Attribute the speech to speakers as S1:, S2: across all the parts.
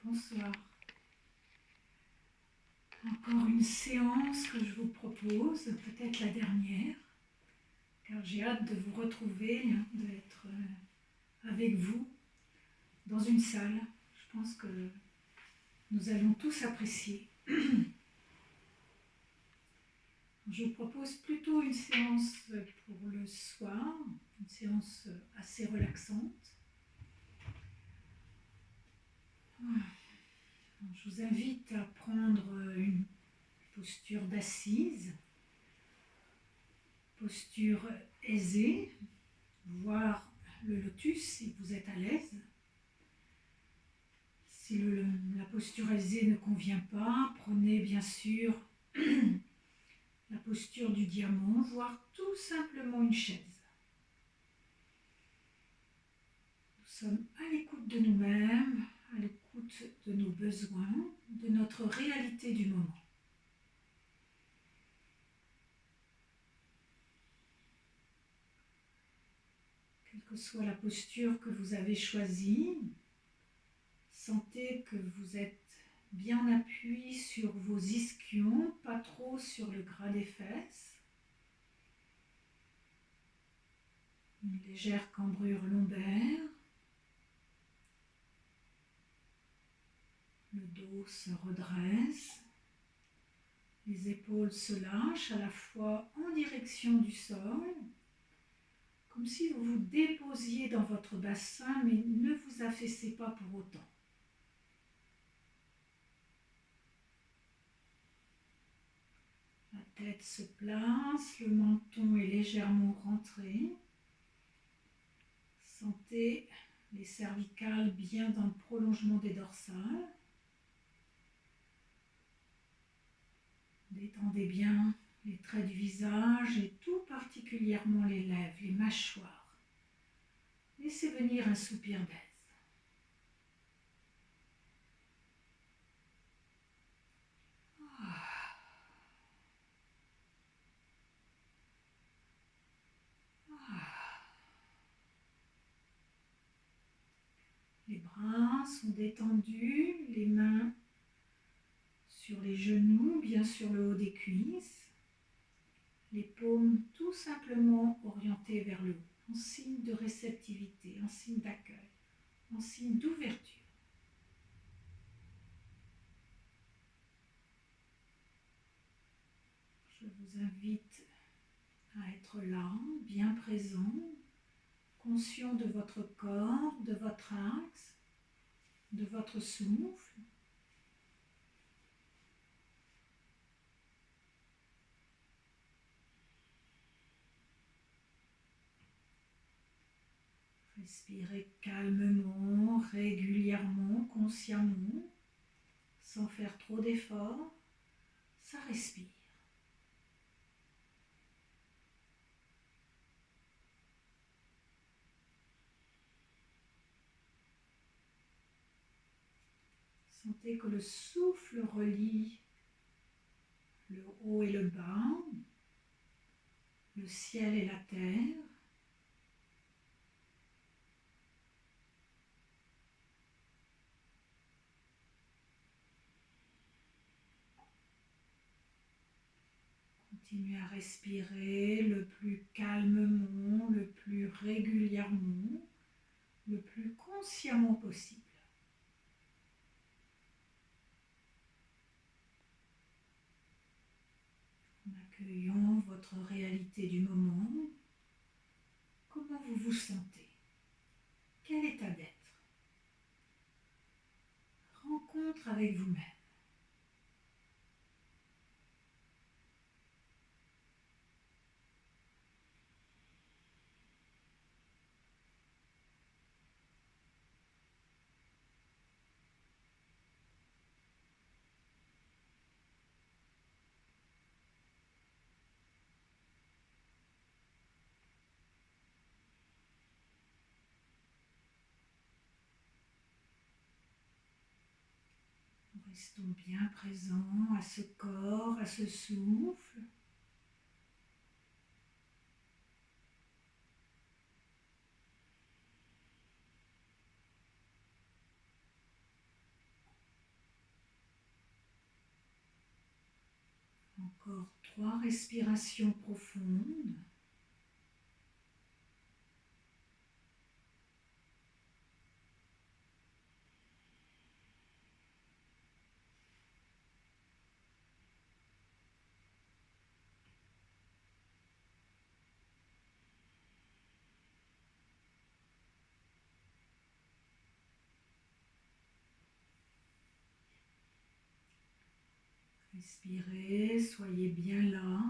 S1: Bonsoir. Encore une séance que je vous propose, peut-être la dernière, car j'ai hâte de vous retrouver, d'être avec vous dans une salle. Je pense que nous allons tous apprécier. Je vous propose plutôt une séance pour le soir, une séance assez relaxante. Je vous invite à prendre une posture d'assise, posture aisée, voire le lotus si vous êtes à l'aise. Si la posture aisée ne convient pas, prenez bien sûr la posture du diamant, voire tout simplement une chaise. Nous sommes à l'écoute de nous-mêmes, à l'écoute de nos besoins, de notre réalité du moment. Quelle que soit la posture que vous avez choisie, sentez que vous êtes bien appuyé sur vos ischions, pas trop sur le gras des fesses. Une légère cambrure lombaire. Le dos se redresse. Les épaules se lâchent à la fois en direction du sol, comme si vous vous déposiez dans votre bassin, mais ne vous affaissez pas pour autant. La tête se place, le menton est légèrement rentré. Sentez les cervicales bien dans le prolongement des dorsales. Détendez bien les traits du visage et tout particulièrement les lèvres, les mâchoires. Laissez venir un soupir d'aise. Les bras sont détendus, les mains sur les genoux, bien sur le haut des cuisses. Les paumes tout simplement orientées vers le haut, en signe de réceptivité, en signe d'accueil, en signe d'ouverture. Je vous invite à être là, bien présent, conscient de votre corps, de votre axe, de votre souffle. Respirez calmement, régulièrement, consciemment, sans faire trop d'efforts. Ça respire. Sentez que le souffle relie le haut et le bas, le ciel et la terre. Continuez à respirer le plus calmement, le plus régulièrement, le plus consciemment possible. En accueillant votre réalité du moment, comment vous vous sentez? Quel état d'être? Rencontre avec vous-même. Restons bien présents à ce corps, à ce souffle. Encore 3 respirations profondes. Respirez, soyez bien là.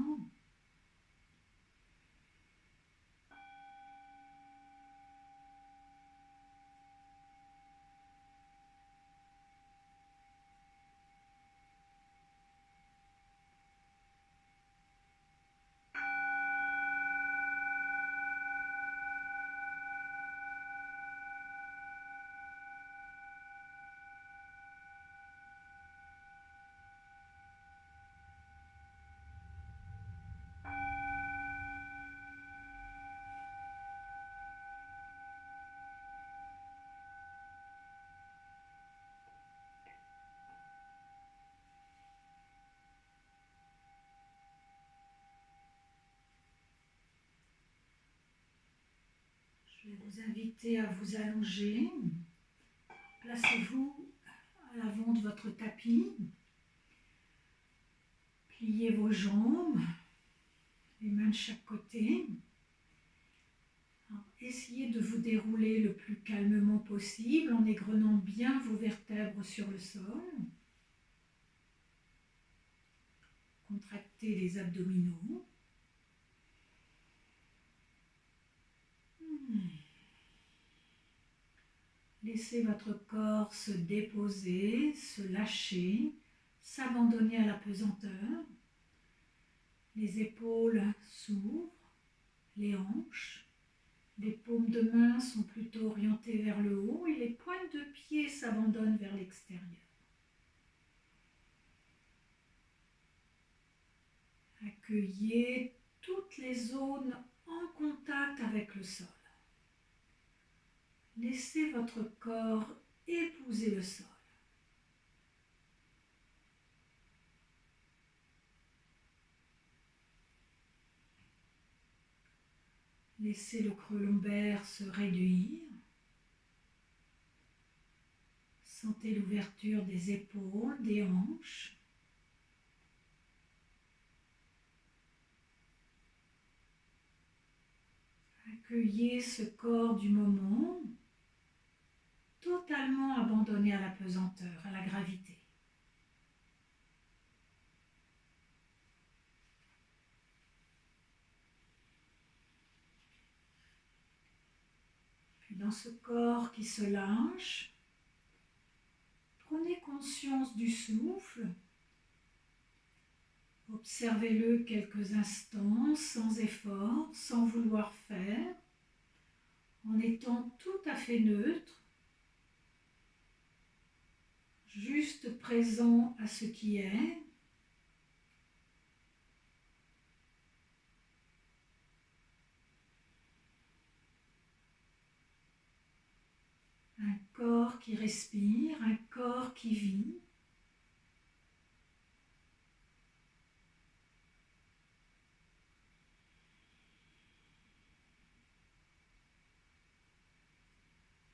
S1: Je vais vous inviter à vous allonger. Placez-vous à l'avant de votre tapis. Pliez vos jambes, les mains de chaque côté. Alors, essayez de vous dérouler le plus calmement possible en égrenant bien vos vertèbres sur le sol. Contractez les abdominaux. Laissez votre corps se déposer, se lâcher, s'abandonner à la pesanteur. Les épaules s'ouvrent, les hanches. Les paumes de main sont plutôt orientées vers le haut et les pointes de pied s'abandonnent vers l'extérieur. Accueillez toutes les zones en contact avec le sol. Laissez votre corps épouser le sol. Laissez le creux lombaire se réduire. Sentez l'ouverture des épaules, des hanches. Accueillez ce corps du moment, totalement abandonné à la pesanteur, à la gravité. Puis dans ce corps qui se lâche, prenez conscience du souffle. Observez-le quelques instants sans effort, sans vouloir faire, en étant tout à fait neutre, juste présent à ce qui est. Un corps qui respire, un corps qui vit.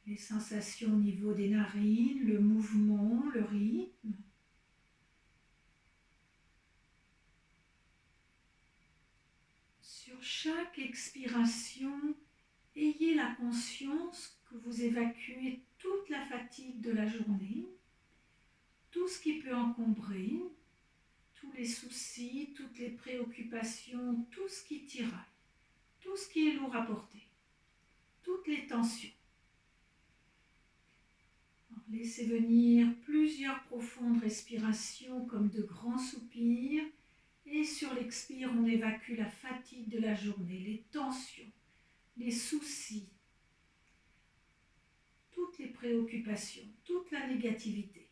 S1: Les sensations au niveau des narines, le mouvement, le rythme. Sur chaque expiration, ayez la conscience que vous évacuez toute la fatigue de la journée, tout ce qui peut encombrer, tous les soucis, toutes les préoccupations, tout ce qui tiraille, tout ce qui est lourd à porter, toutes les tensions. Alors, laissez venir plusieurs profondes respirations comme de grands soupirs et sur l'expire, on évacue la fatigue de la journée, les tensions, les soucis, toutes les préoccupations, toute la négativité.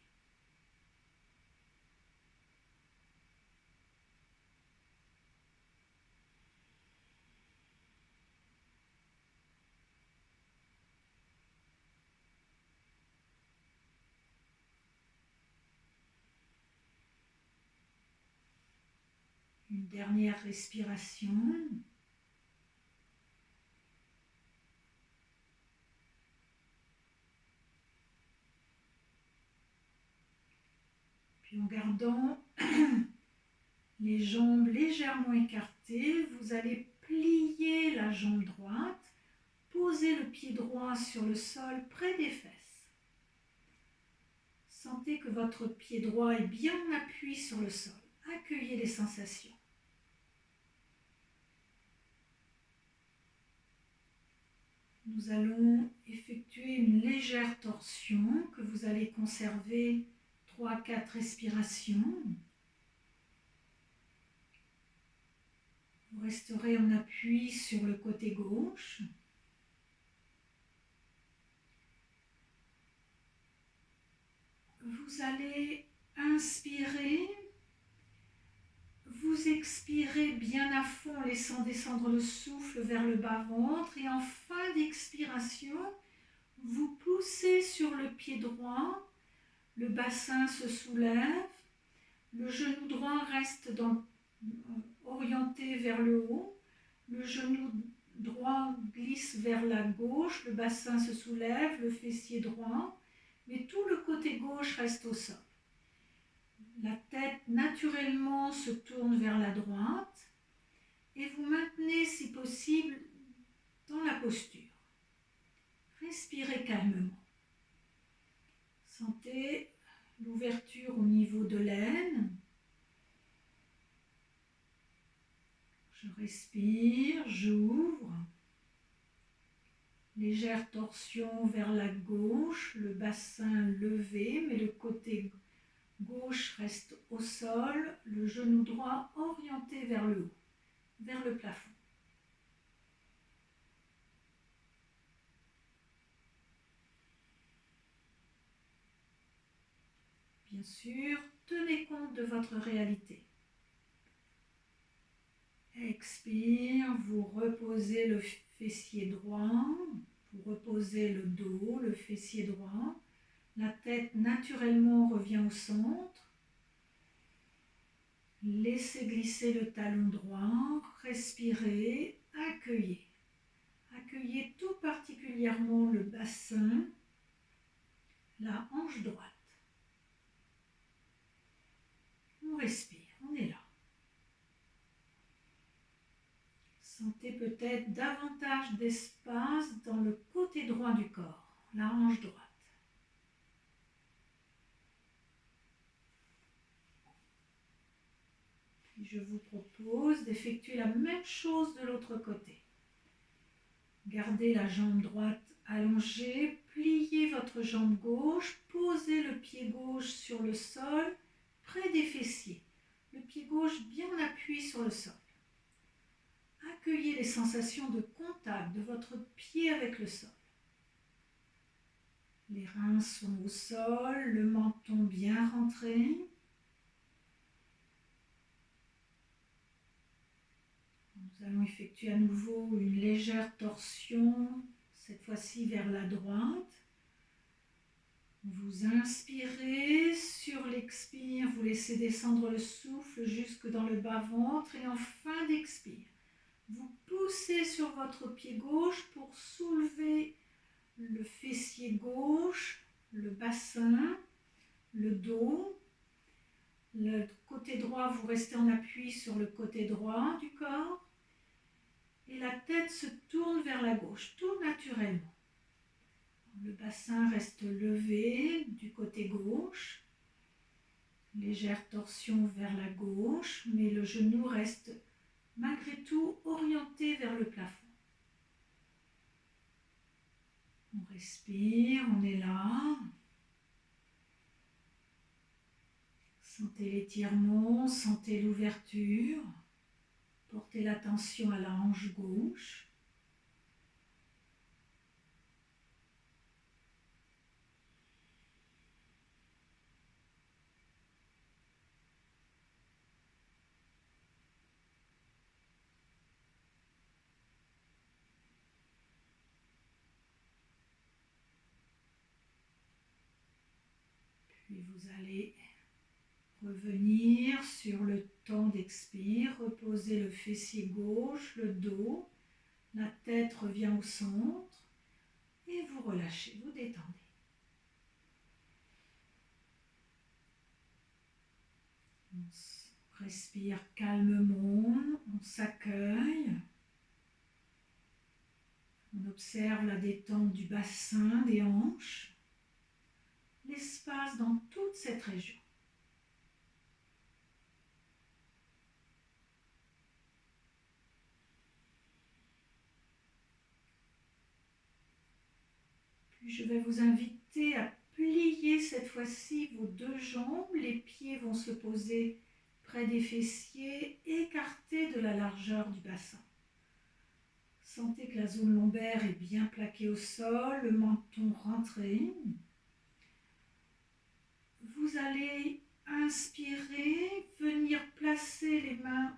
S1: Une dernière respiration. Puis en gardant les jambes légèrement écartées, vous allez plier la jambe droite, poser le pied droit sur le sol près des fesses. Sentez que votre pied droit est bien en appui sur le sol. Accueillez les sensations. Nous allons effectuer une légère torsion que vous allez conserver 3-4 respirations. Vous resterez en appui sur le côté gauche. Vous allez inspirer, vous expirez bien à fond, laissant descendre le souffle vers le bas-ventre. Et en fin d'expiration, vous poussez sur le pied droit, le bassin se soulève, le genou droit reste orienté vers le haut, le genou droit glisse vers la gauche, le bassin se soulève, le fessier droit, mais tout le côté gauche reste au sol. La tête naturellement se tourne vers la droite et vous maintenez si possible dans la posture. Respirez calmement. Sentez l'ouverture au niveau de l'aine. Je respire, j'ouvre. Légère torsion vers la gauche, le bassin levé, mais le côté gauche reste au sol, le genou droit orienté vers le haut, vers le plafond. Bien sûr, tenez compte de votre réalité. Expire, vous reposez le fessier droit, vous reposez le dos, le fessier droit. La tête naturellement revient au centre. Laissez glisser le talon droit, respirez, accueillez. Accueillez tout particulièrement le bassin, la hanche droite. On respire, on est là. Sentez peut-être davantage d'espace dans le côté droit du corps, la hanche droite. Puis je vous propose d'effectuer la même chose de l'autre côté. Gardez la jambe droite allongée, pliez votre jambe gauche, posez le pied gauche sur le sol, près des fessiers. Le pied gauche bien en appui sur le sol. Accueillez les sensations de contact de votre pied avec le sol. Les reins sont au sol, le menton bien rentré. Nous allons effectuer à nouveau une légère torsion, cette fois-ci vers la droite. Vous inspirez, sur l'expire, vous laissez descendre le souffle jusque dans le bas-ventre et en fin d'expire, vous poussez sur votre pied gauche pour soulever le fessier gauche, le bassin, le dos. Le côté droit, vous restez en appui sur le côté droit du corps. Et la tête se tourne vers la gauche, tout naturellement. Le bassin reste levé du côté gauche. Légère torsion vers la gauche, mais le genou reste malgré tout orienté vers le plafond. On respire, on est là. Sentez l'étirement, sentez l'ouverture. Portez l'attention à la hanche gauche. Puis vous allez Revenir sur le temps d'expire, reposez le fessier gauche, le dos, la tête revient au centre et vous relâchez, vous détendez. On respire calmement, on s'accueille, on observe la détente du bassin, des hanches, l'espace dans toute cette région. Puis je vais vous inviter à plier cette fois-ci vos deux jambes. Les pieds vont se poser près des fessiers, écartés de la largeur du bassin. Sentez que la zone lombaire est bien plaquée au sol, le menton rentré. Vous allez inspirer, venir placer les mains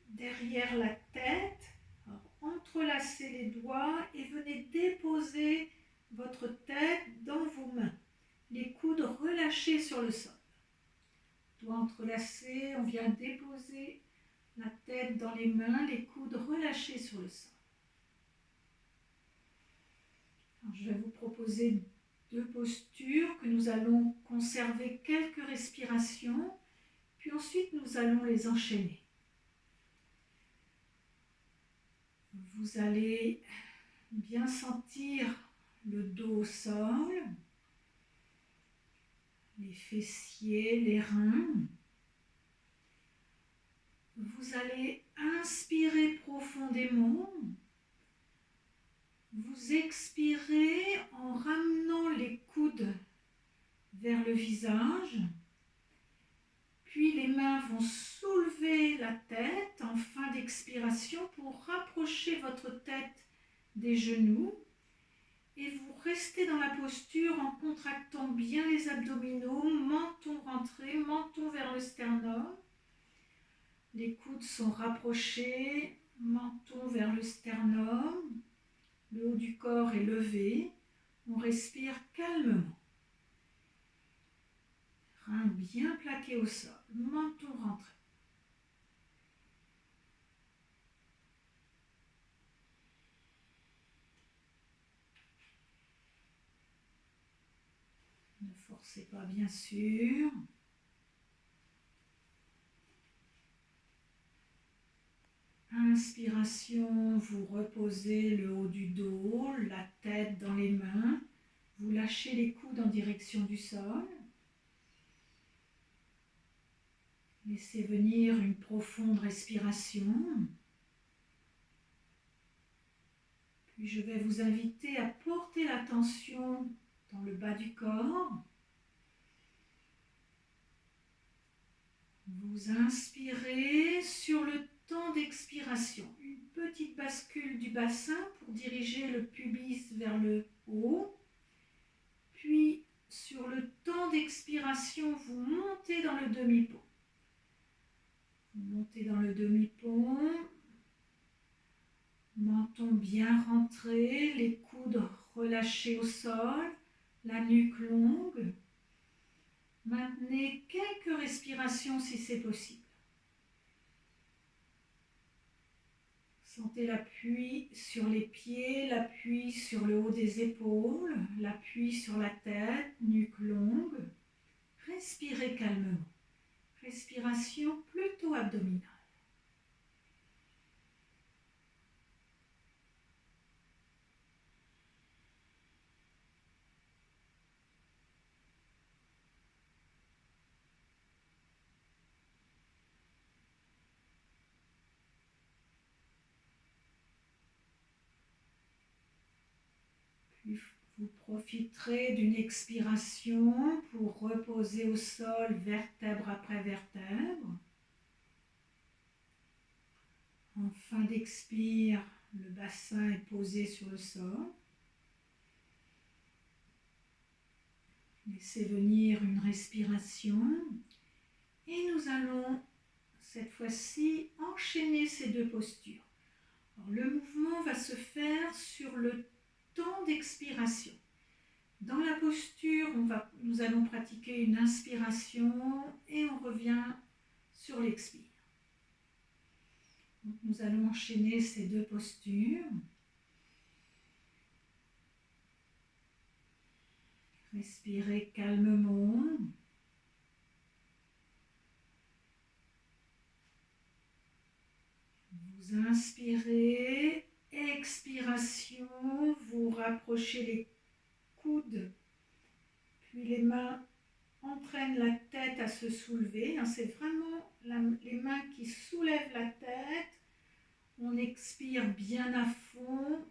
S1: derrière la tête. Alors, entrelacez les doigts et venez déposer votre tête dans vos mains. Les coudes relâchés sur le sol. Doigts entrelacés, on vient déposer la tête dans les mains, les coudes relâchés sur le sol. Alors, je vais vous proposer deux postures que nous allons conserver quelques respirations, puis ensuite nous allons les enchaîner. Vous allez bien sentir le dos au sol, les fessiers, les reins. Vous allez inspirer profondément. Vous expirez en ramenant les coudes vers le visage. Puis les mains vont soulever la tête en fin d'expiration pour rapprocher votre tête des genoux. Et vous restez dans la posture en contractant bien les abdominaux, menton rentré, menton vers le sternum. Les coudes sont rapprochés, menton vers le sternum. Le haut du corps est levé. On respire calmement. Reins bien plaqués au sol, menton rentré. Ne forcez pas bien sûr. Inspiration, vous reposez le haut du dos, la tête dans les mains. Vous lâchez les coudes en direction du sol. Laissez venir une profonde respiration. Puis je vais vous inviter à porter l'attention dans le bas du corps. Vous inspirez sur le temps d'expiration. Une petite bascule du bassin pour diriger le pubis vers le haut. Puis sur le temps d'expiration, vous montez dans le demi-pont. Vous montez dans le demi-pont. Menton bien rentré, les coudes relâchés au sol, la nuque longue. Maintenez quelques respirations si c'est possible. Sentez l'appui sur les pieds, l'appui sur le haut des épaules, l'appui sur la tête, nuque longue. Respirez calmement. Respiration plutôt abdominale. Puis vous profiterez d'une expiration pour reposer au sol vertèbre après vertèbre. En fin d'expire, le bassin est posé sur le sol. Laissez venir une respiration et nous allons cette fois-ci enchaîner ces deux postures. Alors, le mouvement va se faire sur le temps d'expiration. Dans la posture, nous allons pratiquer une inspiration et on revient sur l'expire. Donc, nous allons enchaîner ces deux postures. Respirez calmement. Vous inspirez, expiration, vous rapprochez les coudes, puis les mains entraînent la tête à se soulever. C'est vraiment les mains qui soulèvent la tête. On expire bien à fond,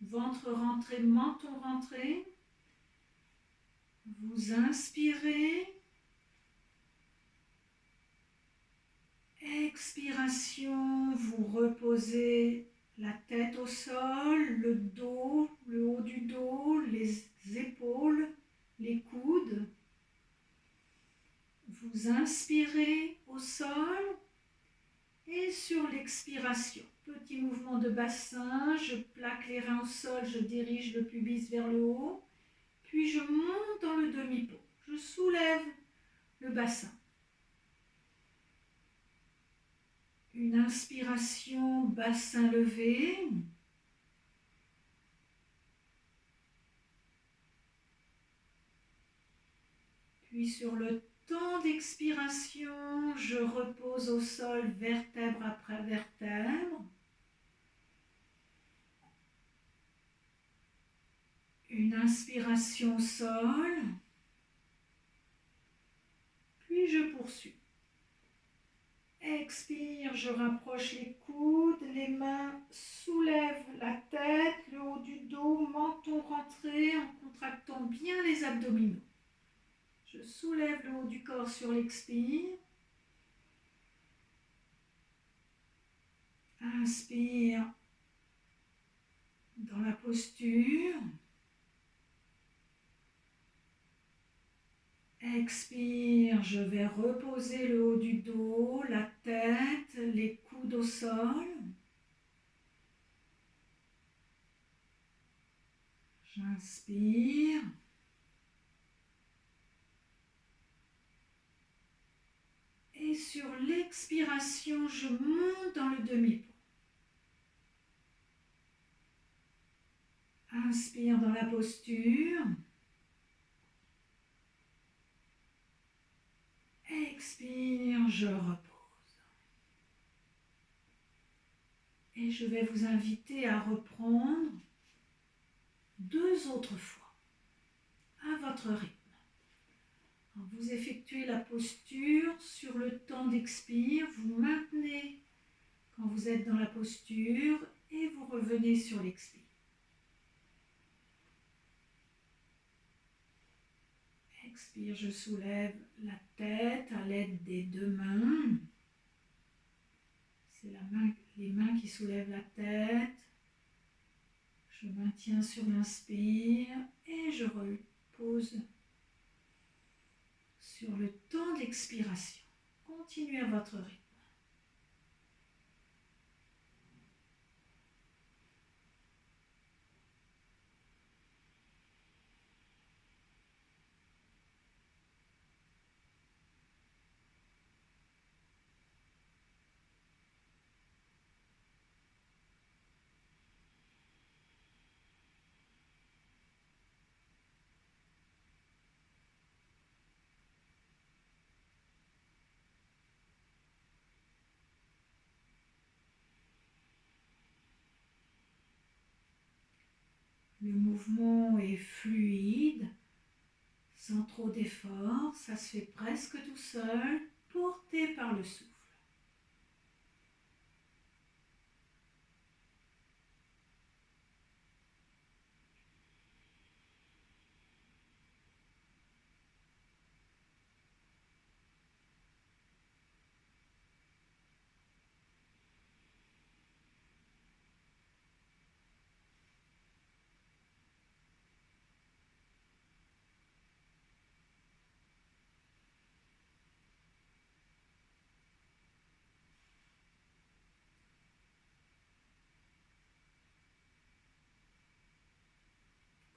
S1: ventre rentré, menton rentré. Vous inspirez. Expiration, vous reposez la tête au sol, le dos, le haut du dos, les épaules, les coudes. Vous inspirez au sol et sur l'expiration, petit mouvement de bassin, je plaque les reins au sol, je dirige le pubis vers le haut, puis je monte dans le demi-pot. Je soulève le bassin. Une inspiration, bassin levé. Puis sur le temps d'expiration, je repose au sol vertèbre après vertèbre. Une inspiration au sol. Puis je poursuis. Expire, je rapproche les coudes, les mains soulèvent la tête, le haut du dos, menton rentré en contractant bien les abdominaux. Je soulève le haut du corps sur l'expire. Inspire dans la posture. Expire, je vais reposer le haut du dos, la tête, les coudes au sol. J'inspire. Et sur l'expiration, je monte dans le demi-pot. Inspire dans la posture. Expire, je repose. Et je vais vous inviter à reprendre 2 autres fois, à votre rythme. Vous effectuez la posture sur le temps d'expire, vous maintenez quand vous êtes dans la posture et vous revenez sur l'expire. Expire, je soulève la tête à l'aide des 2 mains. C'est les mains qui soulèvent la tête. Je maintiens sur l'inspire et je repose sur le temps d'expiration. Continuez à votre rythme. Le mouvement est fluide, sans trop d'effort, ça se fait presque tout seul, porté par le souffle.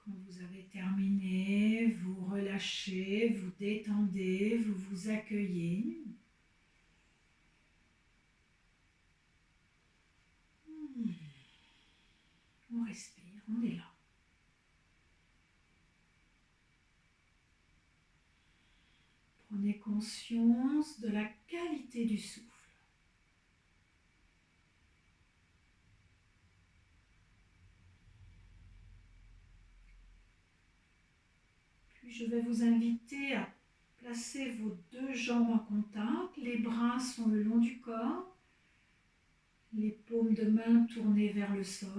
S1: Quand vous avez terminé, relâchez, vous détendez, vous vous accueillez. On respire, on est là. Prenez conscience de la qualité du souffle. Puis je vais vous inviter à placer vos deux jambes en contact. Les bras sont le long du corps. Les paumes de main tournées vers le sol.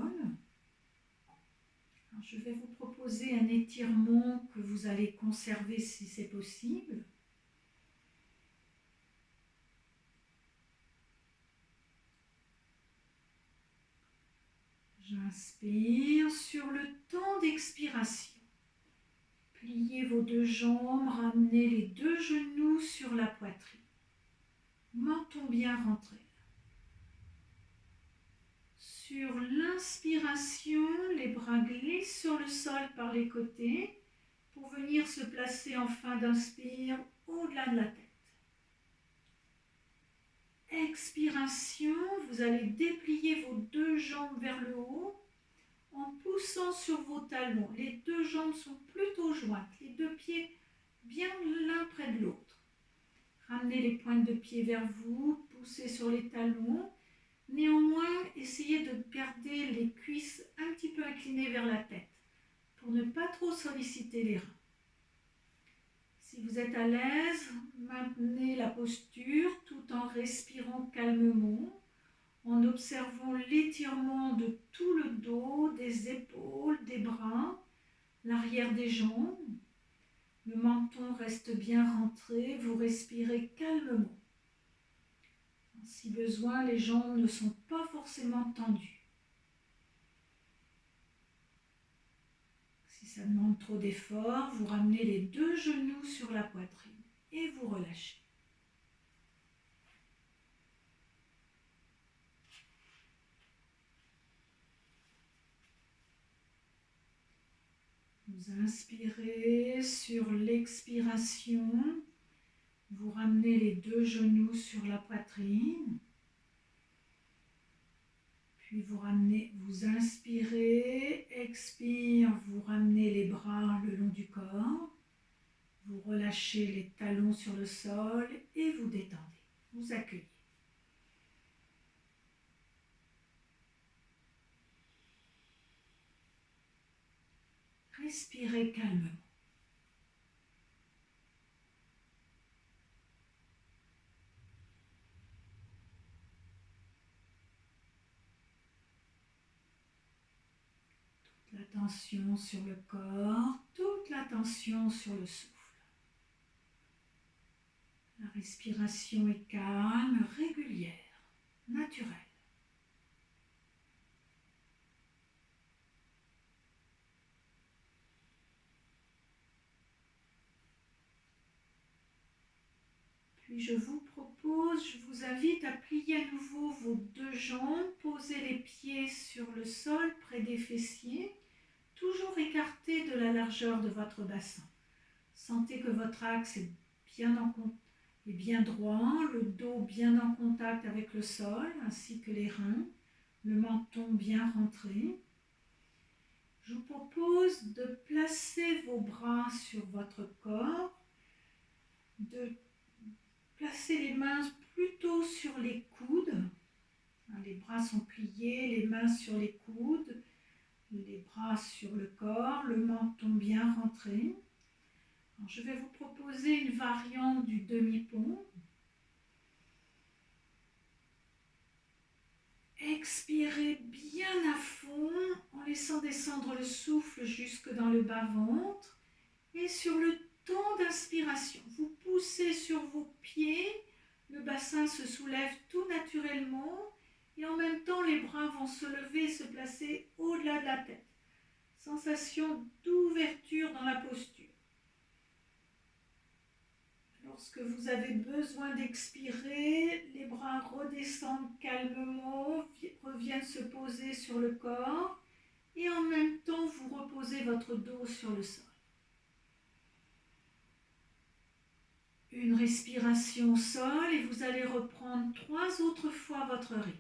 S1: Alors, je vais vous proposer un étirement que vous allez conserver si c'est possible. J'inspire sur le temps d'expiration. Pliez vos deux jambes, ramenez les deux genoux sur la poitrine. Menton bien rentré. Sur l'inspiration, les bras glissent sur le sol par les côtés pour venir se placer en fin d'inspire au-delà de la tête. Expiration, vous allez déplier vos deux jambes vers le haut en poussant sur vos talons. Les deux jambes sont plutôt jointes, les deux pieds bien l'un près de l'autre. Ramenez les pointes de pied vers vous, poussez sur les talons. Néanmoins, essayez de garder les cuisses un petit peu inclinées vers la tête pour ne pas trop solliciter les reins. Si vous êtes à l'aise, maintenez la posture tout en respirant calmement, en observant l'étirement de tout le dos, des épaules, des bras, l'arrière des jambes. Le menton reste bien rentré, vous respirez calmement. Si besoin, les jambes ne sont pas forcément tendues. Si ça demande trop d'efforts, vous ramenez les deux genoux sur la poitrine et vous relâchez. Vous inspirez sur l'expiration. Vous ramenez les deux genoux sur la poitrine. Puis vous inspirez, expire, vous ramenez les bras le long du corps. Vous relâchez les talons sur le sol et vous détendez. Vous accueillez. Respirez calmement. L'attention sur le corps, toute l'attention sur le souffle. La respiration est calme, régulière, naturelle. Puis je vous invite à plier à nouveau vos deux jambes, poser les pieds sur le sol près des fessiers, toujours écartés de la largeur de votre bassin. Sentez que votre axe est bien droit, le dos bien en contact avec le sol, ainsi que les reins, le menton bien rentré. Je vous propose de placer vos bras sur votre corps, de placer les mains plutôt sur les coudes. Les bras sont pliés, les mains sur les coudes, les bras sur le corps, le menton bien rentré. Alors, je vais vous proposer une variante du demi-pont. Expirez bien à fond en laissant descendre le souffle jusque dans le bas-ventre. Et sur le temps d'inspiration, vous poussez sur vos pieds, le bassin se soulève tout naturellement et en même temps les bras vont se lever et se placer au-delà de la tête. Sensation d'ouverture dans la posture. Lorsque vous avez besoin d'expirer, les bras redescendent calmement, reviennent se poser sur le corps et en même temps vous reposez votre dos sur le sol. respiration au sol et vous allez reprendre 3 autres fois votre rythme.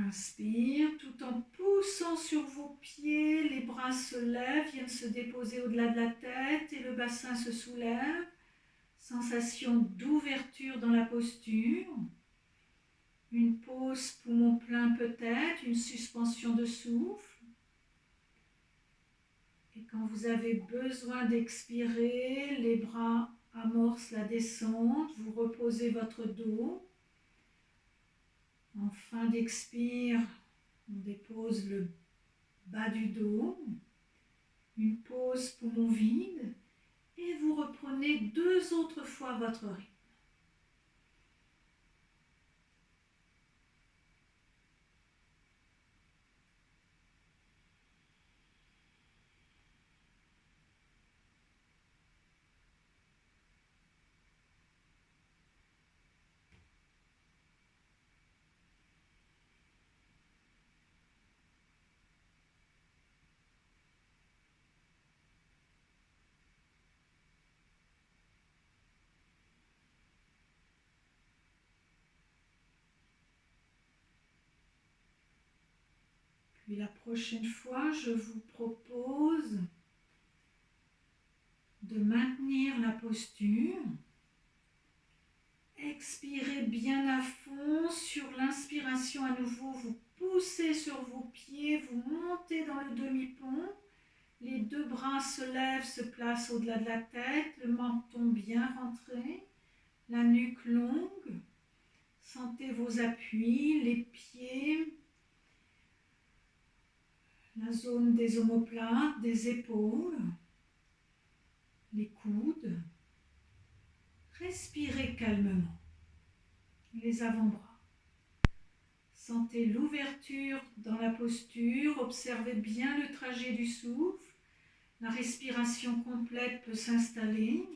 S1: Inspire tout en poussant sur vos pieds, les bras se lèvent, viennent se déposer au-delà de la tête et le bassin se soulève. Sensation d'ouverture dans la posture. Une pause poumon plein peut-être, une suspension de souffle. Et quand vous avez besoin d'expirer, les bras amorcent la descente, vous reposez votre dos. En fin d'expire, on dépose le bas du dos. Une pause poumon vide. Et vous reprenez 2 autres fois votre rythme. Puis la prochaine fois, je vous propose de maintenir la posture. Expirez bien à fond. Sur l'inspiration à nouveau, vous poussez sur vos pieds, vous montez dans le demi-pont. Les 2 bras se lèvent, se placent au-delà de la tête, le menton bien rentré, la nuque longue. Sentez vos appuis, les pieds, la zone des omoplates, des épaules, les coudes. Respirez calmement, les avant-bras. Sentez l'ouverture dans la posture, observez bien le trajet du souffle. La respiration complète peut s'installer.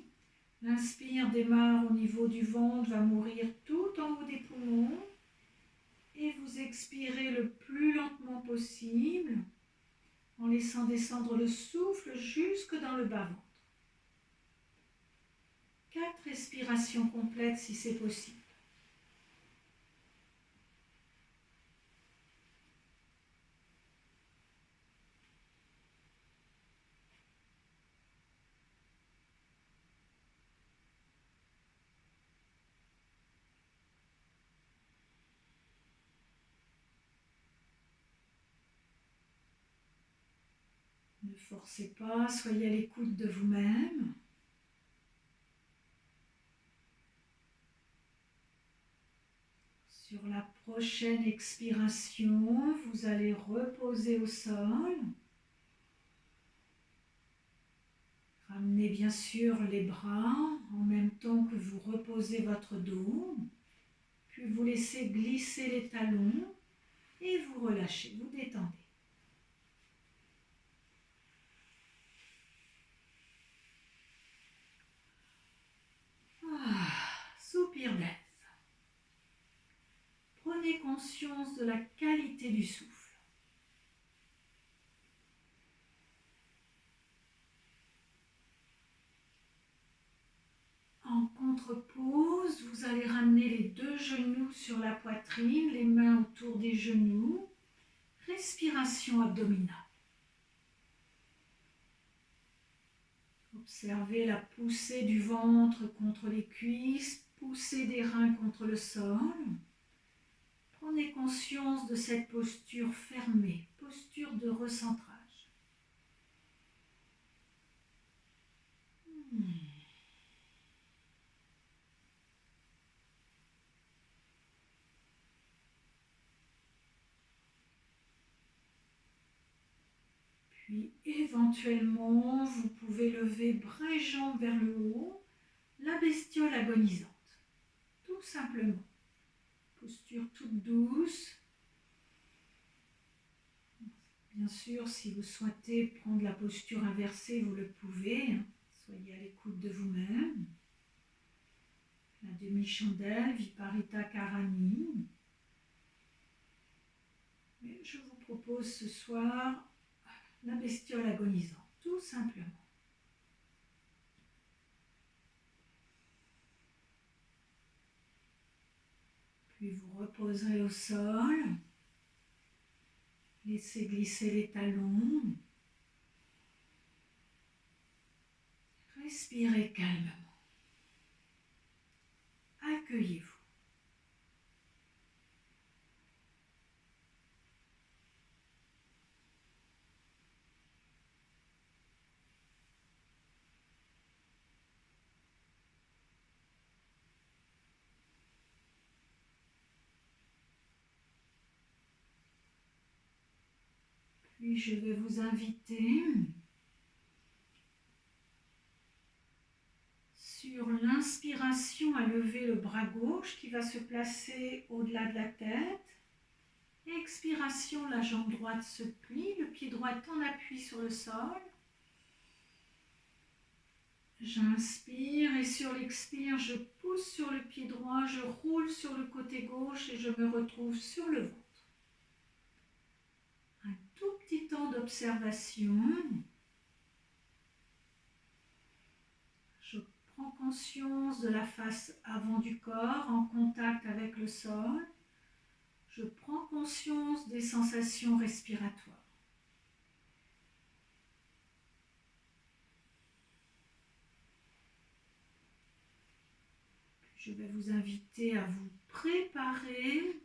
S1: L'inspire démarre au niveau du ventre, va mourir tout en haut des poumons. Et vous expirez le plus lentement possible en laissant descendre le souffle jusque dans le bas-ventre. 4 respirations complètes si c'est possible. Ne forcez pas, soyez à l'écoute de vous-même. Sur la prochaine expiration, vous allez reposer au sol. Ramenez bien sûr les bras en même temps que vous reposez votre dos. Puis vous laissez glisser les talons et vous relâchez, vous détendez. Soupir d'aise. Prenez conscience de la qualité du souffle. En contre-pause, vous allez ramener les 2 genoux sur la poitrine, les mains autour des genoux. Respiration abdominale. Observez la poussée du ventre contre les cuisses, poussée des reins contre le sol. Prenez conscience de cette posture fermée, posture de recentrage. Puis éventuellement, vous pouvez lever bras et jambes vers le haut, la bestiole agonisante. Tout simplement. Posture toute douce. Bien sûr, si vous souhaitez prendre la posture inversée, vous le pouvez. Soyez à l'écoute de vous-même. La demi-chandelle, Viparita Karani. Mais je vous propose ce soir la bestiole agonisante, tout simplement. Puis vous reposerez au sol. Laissez glisser les talons. Respirez calmement. Accueillez-vous. Puis je vais vous inviter sur l'inspiration à lever le bras gauche qui va se placer au-delà de la tête. Expiration, la jambe droite se plie, le pied droit est en appui sur le sol. J'inspire et sur l'expire, je pousse sur le pied droit, je roule sur le côté gauche et je me retrouve sur le ventre. Un tout petit temps d'observation. Je prends conscience de la face avant du corps en contact avec le sol. Je prends conscience des sensations respiratoires. Je vais vous inviter à vous préparer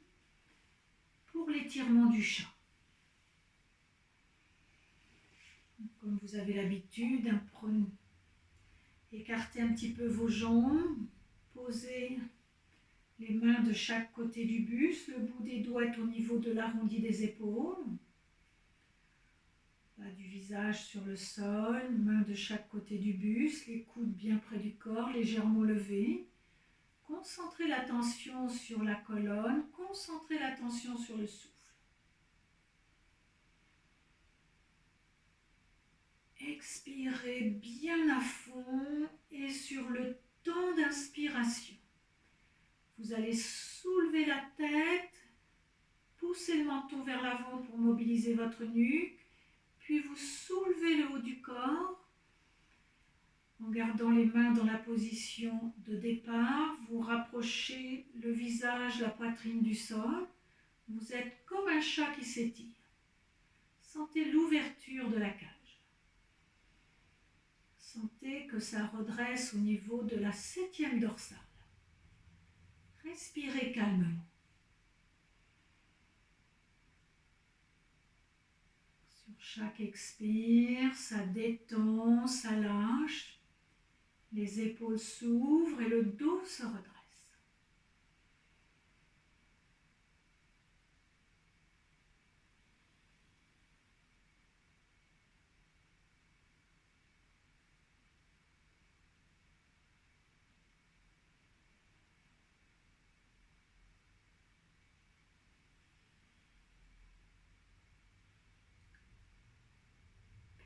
S1: pour l'étirement du chat. Comme vous avez l'habitude, écartez un petit peu vos jambes, posez les mains de chaque côté du buste, le bout des doigts est au niveau de l'arrondi des épaules. Bas du visage sur le sol, mains de chaque côté du buste, les coudes bien près du corps, légèrement levés. Concentrez l'attention sur la colonne, concentrez l'attention sur le souffle. Expirez bien à fond et sur le temps d'inspiration, vous allez soulever la tête, pousser le menton vers l'avant pour mobiliser votre nuque, puis vous soulevez le haut du corps. En gardant les mains dans la position de départ, vous rapprochez le visage, la poitrine du sol. Vous êtes comme un chat qui s'étire. Sentez l'ouverture de la cage. Sentez que ça redresse au niveau de la 7e dorsale. Respirez calmement. Sur chaque expire, ça détend, ça lâche. Les épaules s'ouvrent et le dos se redresse.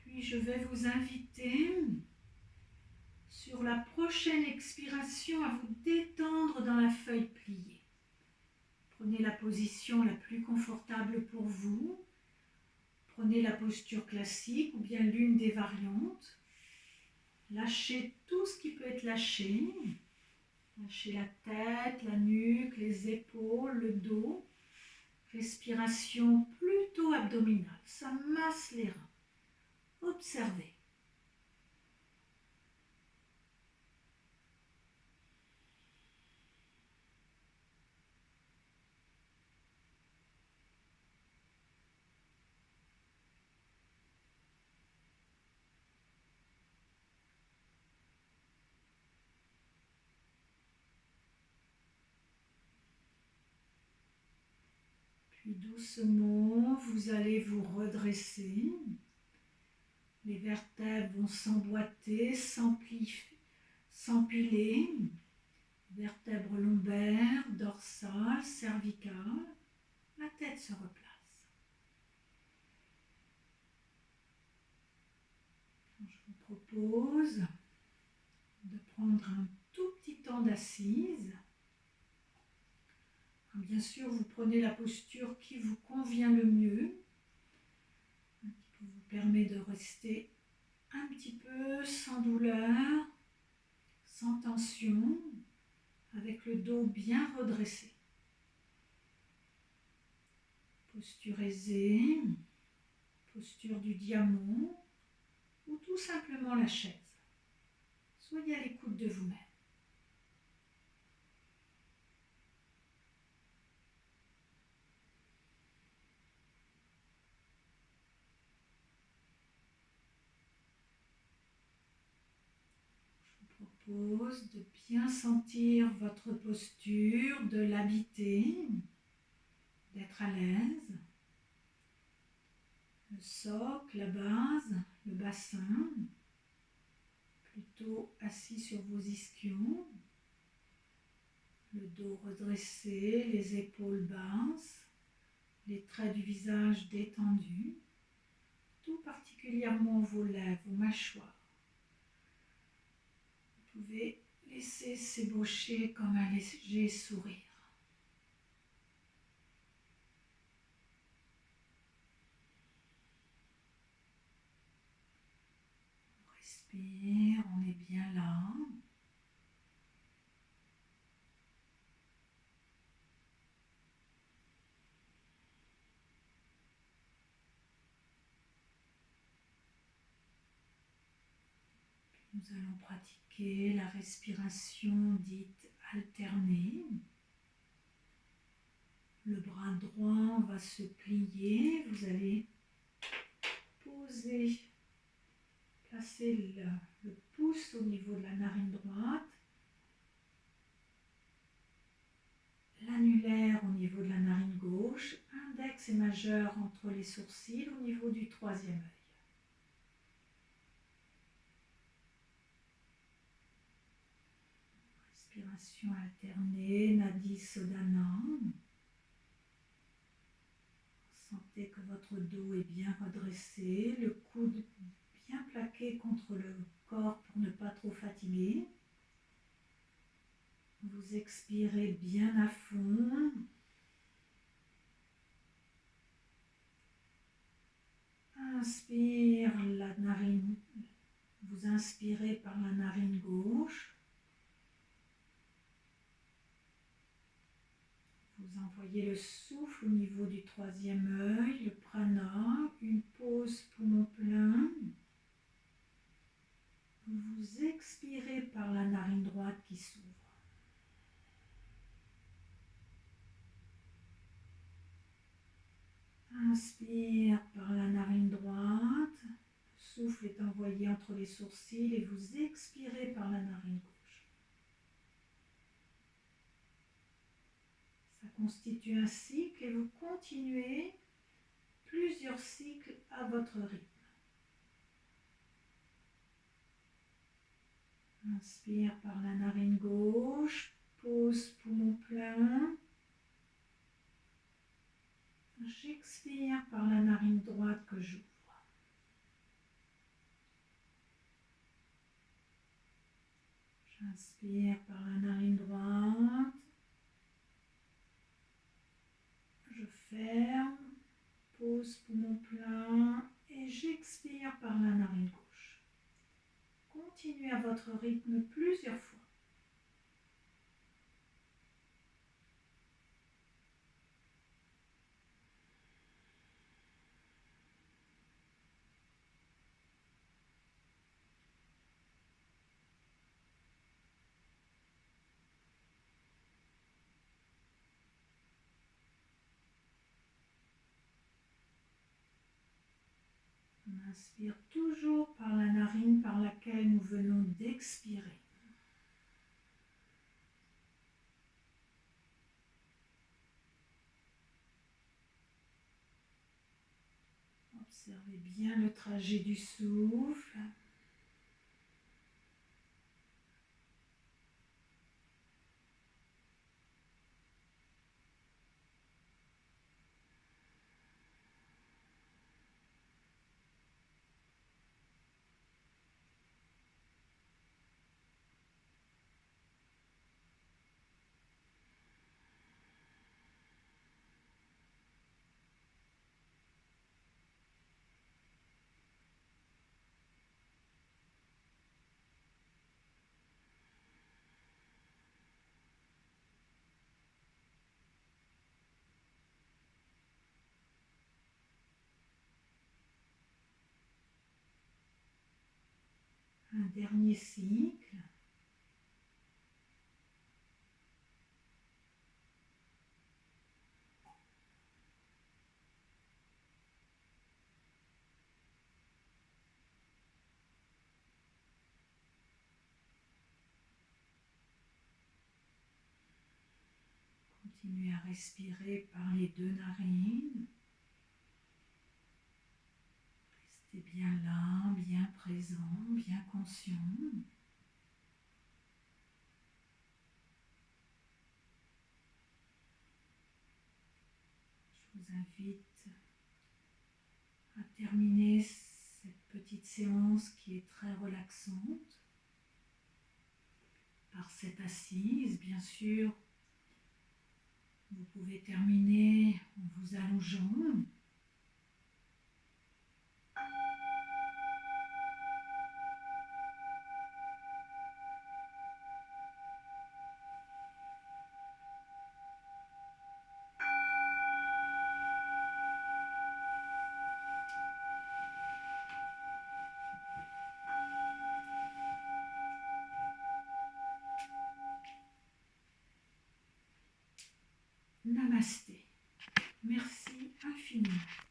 S1: Puis je vais vous inviter sur la prochaine expiration à vous détendre dans la feuille pliée. Prenez la position la plus confortable pour vous. Prenez la posture classique ou bien l'une des variantes. Lâchez tout ce qui peut être lâché. Lâchez la tête, la nuque, les épaules, le dos. Respiration plutôt abdominale. Ça masse les reins. Observez. Puis doucement, vous allez vous redresser. Les vertèbres vont s'emboîter, s'empiler. Vertèbres lombaires, dorsales, cervicales. La tête se replace. Je vous propose de prendre un tout petit temps d'assise. Bien sûr, vous prenez la posture qui vous convient le mieux, qui vous permet de rester un petit peu sans douleur, sans tension, avec le dos bien redressé. Posture aisée, posture du diamant ou tout simplement la chaise. Soyez à l'écoute de vous-même. Je vous propose de bien sentir votre posture, de l'habiter, d'être à l'aise. Le socle, la base, le bassin, plutôt assis sur vos ischions. Le dos redressé, les épaules basses, les traits du visage détendus, tout particulièrement vos lèvres, vos mâchoires. Vous pouvez laisser s'ébaucher comme un léger sourire. On respire, on est bien là. Nous allons pratiquer la respiration dite alternée. Le bras droit va se plier. Vous allez poser, placer le pouce au niveau de la narine droite, l'annulaire au niveau de la narine gauche, index et majeur entre les sourcils au niveau du troisième œil. Respiration alternée, Nadi Sodhana. Sentez que votre dos est bien redressé, le coude bien plaqué contre le corps pour ne pas trop fatiguer. Vous expirez bien à fond. Inspire la narine. Vous inspirez par la narine gauche. Vous envoyez le souffle au niveau du troisième œil, le prana, une pause poumon plein. Vous expirez par la narine droite qui s'ouvre. Inspire par la narine droite, le souffle est envoyé entre les sourcils et vous expirez par la narine gauche. Ça constitue un cycle et vous continuez plusieurs cycles à votre rythme. Inspire par la narine gauche, pause poumon plein. J'expire par la narine droite que j'ouvre. J'inspire par la narine droite. Je ferme, pause poumon plein et j'expire par la narine gauche. Continuez à votre rythme plusieurs fois. On inspire toujours par la narine par laquelle nous venons d'expirer. Observez bien le trajet du souffle. dernier cycle. Continuez à respirer par les deux narines. Restez bien là, bien présent, bien conscient. Je vous invite à terminer cette petite séance qui est très relaxante par cette assise. Bien sûr, vous pouvez terminer en vous allongeant. Namasté. Merci infiniment.